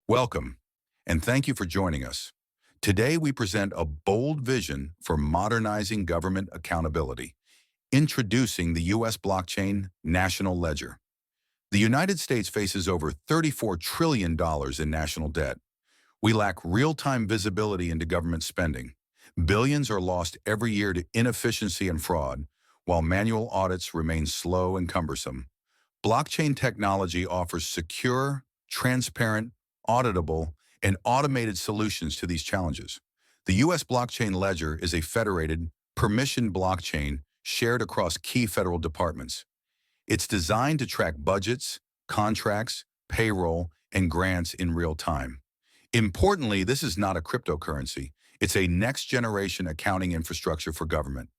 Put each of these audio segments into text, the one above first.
Welcome, and thank you for joining us. Today, we present a bold vision for modernizing government accountability, introducing the U.S. blockchain national ledger. The United States faces over $34 trillion in national debt. We lack real-time visibility into government spending. Billions are lost every year to inefficiency and fraud, while manual audits remain slow and cumbersome. Blockchain technology offers secure, transparent, auditable, and automated solutions to these challenges. The U.S. blockchain ledger is a federated, permissioned blockchain shared across key federal departments. It's designed to track budgets, contracts, payroll, and grants in real time. Importantly, this is not a cryptocurrency. It's a next-generation accounting infrastructure for government.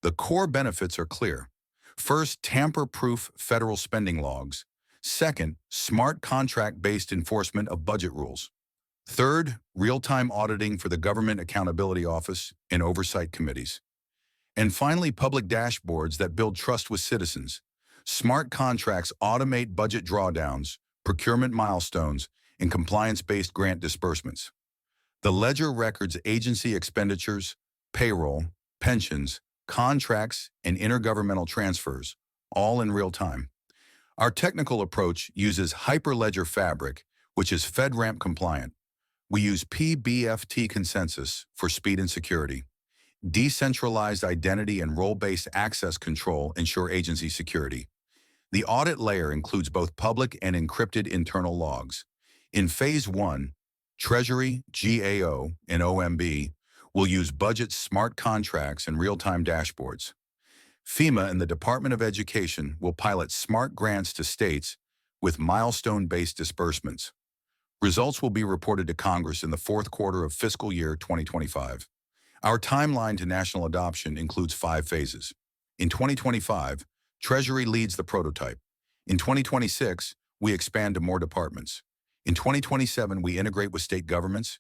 The core benefits are clear. First, tamper-proof federal spending logs. Second, smart contract-based enforcement of budget rules. Third, real-time auditing for the Government Accountability Office and Oversight committees. And finally, public dashboards that build trust with citizens. Smart contracts automate budget drawdowns, procurement milestones, and compliance-based grant disbursements. The ledger records agency expenditures, payroll, pensions, contracts, and intergovernmental transfers, all in real time. Our technical approach uses Hyperledger Fabric, which is FedRAMP compliant. We use PBFT consensus for speed and security. Decentralized identity and role-based access control ensure agency security. The audit layer includes both public and encrypted internal logs. In Phase 1, Treasury, GAO, and OMB will use budget smart contracts and real-time dashboards. FEMA and the Department of Education will pilot smart grants to states with milestone-based disbursements. Results will be reported to Congress in the fourth quarter of fiscal year 2025. Our timeline to national adoption includes 5 phases. In 2025, Treasury leads the prototype. In 2026, we expand to more departments. In 2027, we integrate with state governments.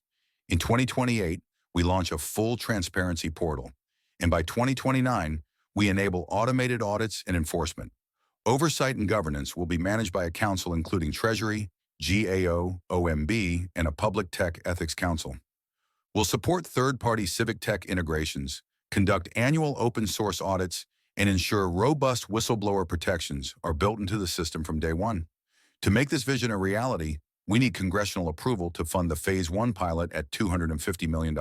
In 2028, we launch a full transparency portal. And by 2029, we enable automated audits and enforcement. Oversight and governance will be managed by a council including Treasury, GAO, OMB, and a Public Tech Ethics Council. We'll support third-party civic tech integrations, conduct annual open-source audits, and ensure robust whistleblower protections are built into the system from day one. To make this vision a reality, we need congressional approval to fund the Phase 1 pilot at $250 million.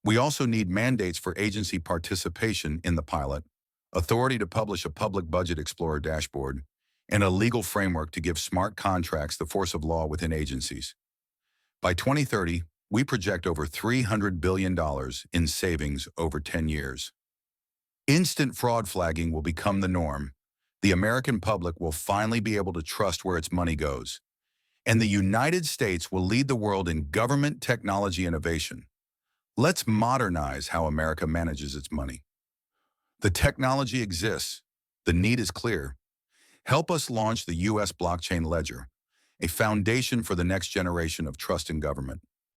We also need mandates for agency participation in the pilot, authority to publish a public budget explorer dashboard, and a legal framework to give smart contracts the force of law within agencies. By 2030, we project over $300 billion in savings over 10 years. Instant fraud flagging will become the norm. The American public will finally be able to trust where its money goes. And the United States will lead the world in government technology innovation. Let's modernize how America manages its money. The technology exists. The need is clear. Help us launch the U.S. blockchain ledger, a foundation for the next generation of trust in government.